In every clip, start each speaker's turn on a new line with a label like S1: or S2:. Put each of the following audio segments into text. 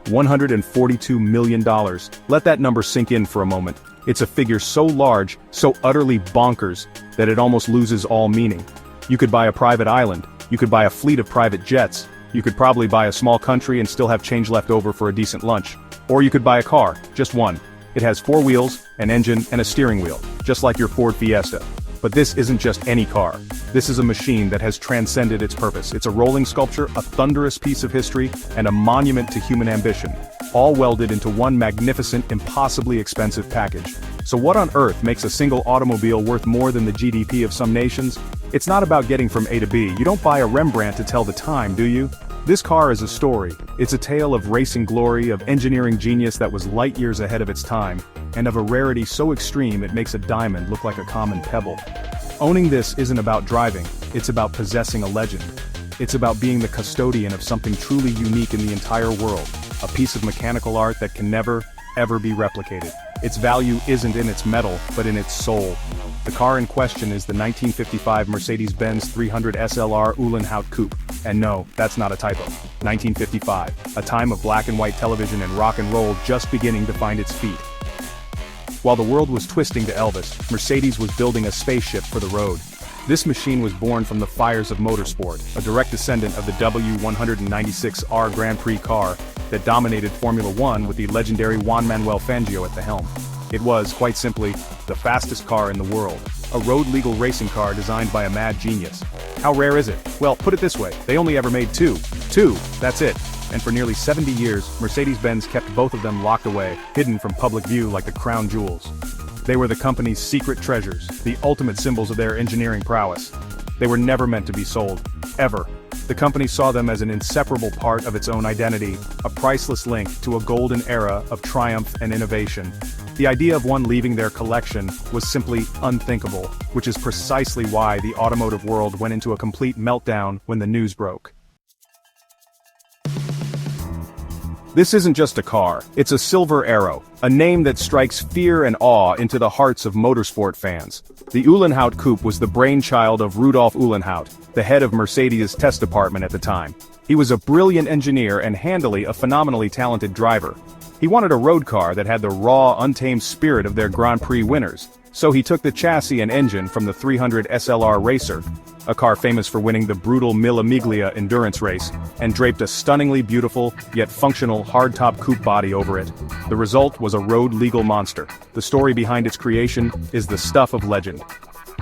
S1: $142 million. Let that number sink in for a moment. It's a figure so large, so utterly bonkers, that it almost loses all meaning. You could buy a private island, you could buy a fleet of private jets, you could probably buy a small country and still have change left over for a decent lunch. Or you could buy a car, just one. It has 4 wheels, an engine, and a steering wheel, just like your Ford Fiesta. But this isn't just any car. This is a machine that has transcended its purpose. It's a rolling sculpture, a thunderous piece of history, and a monument to human ambition, all welded into one magnificent, impossibly expensive package. So what on earth makes a single automobile worth more than the GDP of some nations? It's not about getting from A to B. You don't buy a Rembrandt to tell the time, do you? This car is a story. It's a tale of racing glory, of engineering genius that was light years ahead of its time, and of a rarity so extreme it makes a diamond look like a common pebble. Owning this isn't about driving, it's about possessing a legend. It's about being the custodian of something truly unique in the entire world, a piece of mechanical art that can never, ever be replicated. Its value isn't in its metal, but in its soul. The car in question is the 1955 Mercedes-Benz 300 SLR Uhlenhaut Coupe. And no, that's not a typo. 1955, a time of black and white television and rock and roll just beginning to find its feet. While the world was twisting to Elvis, Mercedes was building a spaceship for the road. This machine was born from the fires of motorsport, a direct descendant of the W196R Grand Prix car that dominated Formula One with the legendary Juan Manuel Fangio at the helm. It was, quite simply, the fastest car in the world, a road-legal racing car designed by a mad genius. How rare is it? Well, put it this way, they only ever made two. That's it. And for nearly 70 years, Mercedes-Benz kept both of them locked away, hidden from public view like the crown jewels. They were the company's secret treasures, the ultimate symbols of their engineering prowess. They were never meant to be sold. Ever. The company saw them as an inseparable part of its own identity, a priceless link to a golden era of triumph and innovation. The idea of one leaving their collection was simply unthinkable, which is precisely why the automotive world went into a complete meltdown when the news broke. This isn't just a car, it's a silver arrow, a name that strikes fear and awe into the hearts of motorsport fans. The Uhlenhaut Coupe was the brainchild of Rudolf Uhlenhaut, the head of Mercedes' test department at the time. He was a brilliant engineer and handily a phenomenally talented driver. He wanted a road car that had the raw, untamed spirit of their Grand Prix winners, so he took the chassis and engine from the 300 SLR Racer, a car famous for winning the brutal Mille Miglia endurance race, and draped a stunningly beautiful, yet functional, hardtop coupe body over it. The result was a road-legal monster. The story behind its creation is the stuff of legend.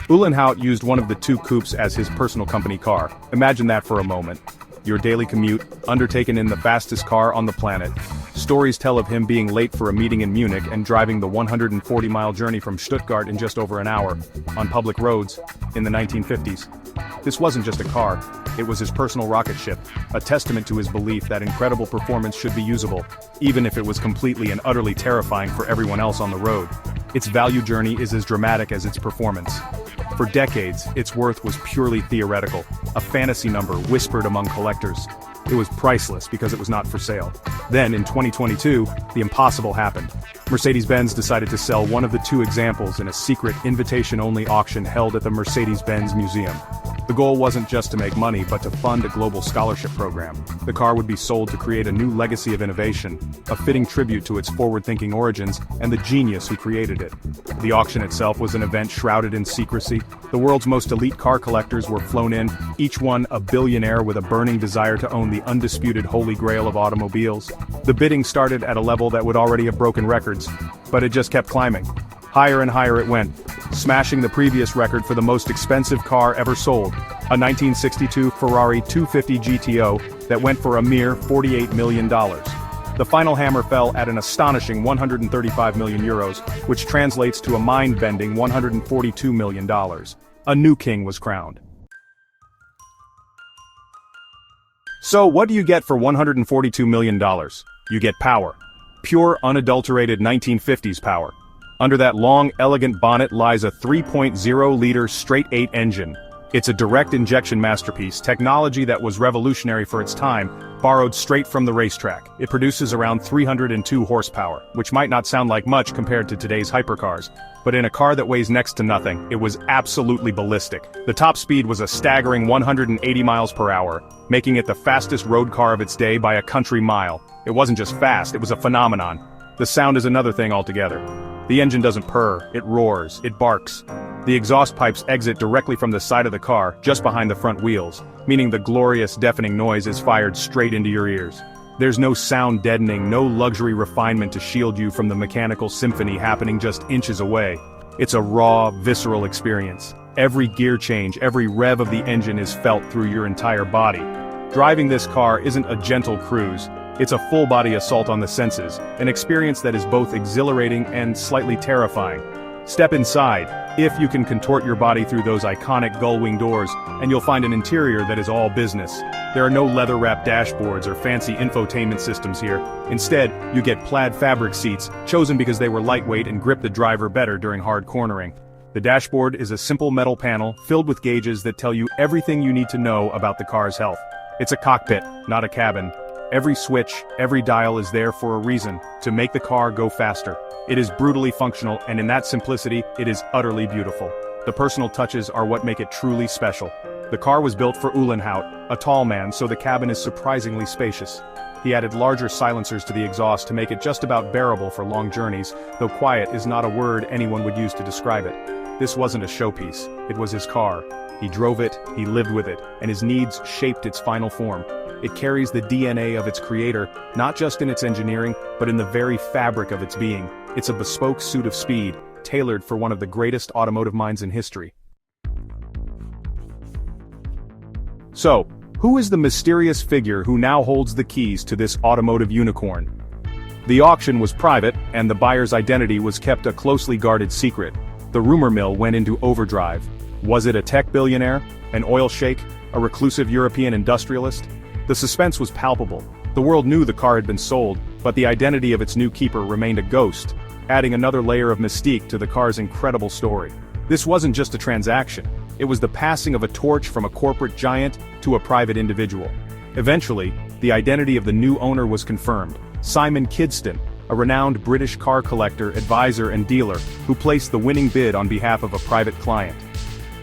S1: Uhlenhaut used one of the two coupes as his personal company car. Imagine that for a moment. Your daily commute, undertaken in the fastest car on the planet. Stories tell of him being late for a meeting in Munich and driving the 140-mile journey from Stuttgart in just over an hour, on public roads, in the 1950s. This wasn't just a car, it was his personal rocket ship, a testament to his belief that incredible performance should be usable, even if it was completely and utterly terrifying for everyone else on the road. Its value journey is as dramatic as its performance. For decades, its worth was purely theoretical, a fantasy number whispered among collectors. It was priceless because it was not for sale. Then, in 2022, the impossible happened. Mercedes-Benz decided to sell one of the two examples in a secret, invitation-only auction held at the Mercedes-Benz Museum. The goal wasn't just to make money, but to fund a global scholarship program. The car would be sold to create a new legacy of innovation, a fitting tribute to its forward-thinking origins and the genius who created it. The auction itself was an event shrouded in secrecy. The world's most elite car collectors were flown in, each one a billionaire with a burning desire to own the undisputed holy grail of automobiles. The bidding started at a level that would already have broken records, but it just kept climbing. Higher and higher it went, smashing the previous record for the most expensive car ever sold, a 1962 Ferrari 250 GTO that went for a mere $48 million. The final hammer fell at an astonishing 135 million euros, which translates to a mind-bending $142 million. A new king was crowned. So what do you get for $142 million? You get power. Pure, unadulterated 1950s power. Under that long, elegant bonnet lies a 3.0-liter straight-8 engine. It's a direct injection masterpiece, technology that was revolutionary for its time, borrowed straight from the racetrack. It produces around 302 horsepower, which might not sound like much compared to today's hypercars, but in a car that weighs next to nothing, it was absolutely ballistic. The top speed was a staggering 180 miles per hour, making it the fastest road car of its day by a country mile. It wasn't just fast, it was a phenomenon. The sound is another thing altogether. The engine doesn't purr, it roars, it barks. The exhaust pipes exit directly from the side of the car, just behind the front wheels, meaning the glorious deafening noise is fired straight into your ears. There's no sound deadening, no luxury refinement to shield you from the mechanical symphony happening just inches away. It's a raw, visceral experience. Every gear change, every rev of the engine is felt through your entire body. Driving this car isn't a gentle cruise. It's a full-body assault on the senses, an experience that is both exhilarating and slightly terrifying. Step inside, if you can contort your body through those iconic gull-wing doors, and you'll find an interior that is all business. There are no leather-wrapped dashboards or fancy infotainment systems here. Instead, you get plaid fabric seats, chosen because they were lightweight and grip the driver better during hard cornering. The dashboard is a simple metal panel filled with gauges that tell you everything you need to know about the car's health. It's a cockpit, not a cabin. Every switch, every dial is there for a reason, to make the car go faster. It is brutally functional, and in that simplicity, it is utterly beautiful. The personal touches are what make it truly special. The car was built for Uhlenhaut, a tall man, so the cabin is surprisingly spacious. He added larger silencers to the exhaust to make it just about bearable for long journeys, though quiet is not a word anyone would use to describe it. This wasn't a showpiece, it was his car. He drove it, he lived with it, and his needs shaped its final form. It carries the DNA of its creator, not just in its engineering, but in the very fabric of its being. It's a bespoke suit of speed, tailored for one of the greatest automotive minds in history. So, who is the mysterious figure who now holds the keys to this automotive unicorn? The auction was private, and the buyer's identity was kept a closely guarded secret. The rumor mill went into overdrive. Was it a tech billionaire, an oil sheik, a reclusive European industrialist? The suspense was palpable. The world knew the car had been sold, but the identity of its new keeper remained a ghost, adding another layer of mystique to the car's incredible story. This wasn't just a transaction. It was the passing of a torch from a corporate giant to a private individual. Eventually, the identity of the new owner was confirmed. Simon Kidston, a renowned British car collector, advisor and dealer, who placed the winning bid on behalf of a private client.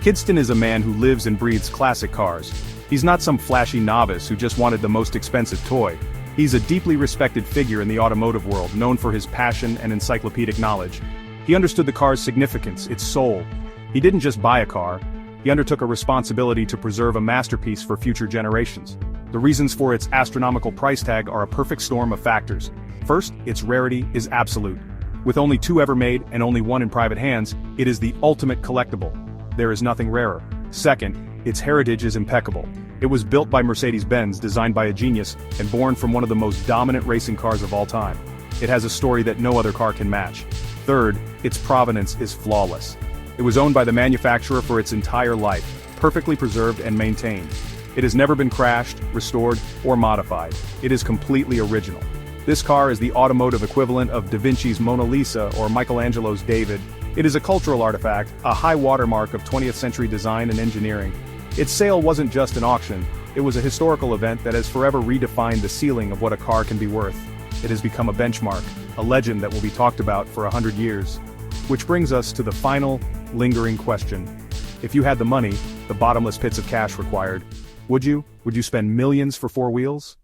S1: Kidston is a man who lives and breathes classic cars. He's not some flashy novice who just wanted the most expensive toy. He's a deeply respected figure in the automotive world, known for his passion and encyclopedic knowledge. He understood the car's significance, its soul. He didn't just buy a car, he undertook a responsibility to preserve a masterpiece for future generations. The reasons for its astronomical price tag are a perfect storm of factors. First, its rarity is absolute. With only 2 ever made and only 1 in private hands, it is the ultimate collectible. There is nothing rarer. Second, its heritage is impeccable. It was built by Mercedes-Benz, designed by a genius, and born from one of the most dominant racing cars of all time. It has a story that no other car can match. Third, its provenance is flawless. It was owned by the manufacturer for its entire life, perfectly preserved and maintained. It has never been crashed, restored, or modified. It is completely original. This car is the automotive equivalent of Da Vinci's Mona Lisa or Michelangelo's David. It is a cultural artifact, a high watermark of 20th century design and engineering. Its sale wasn't just an auction, it was a historical event that has forever redefined the ceiling of what a car can be worth. It has become a benchmark, a legend that will be talked about for 100 years. Which brings us to the final, lingering question. If you had the money, the bottomless pits of cash required, would you spend millions for 4 wheels?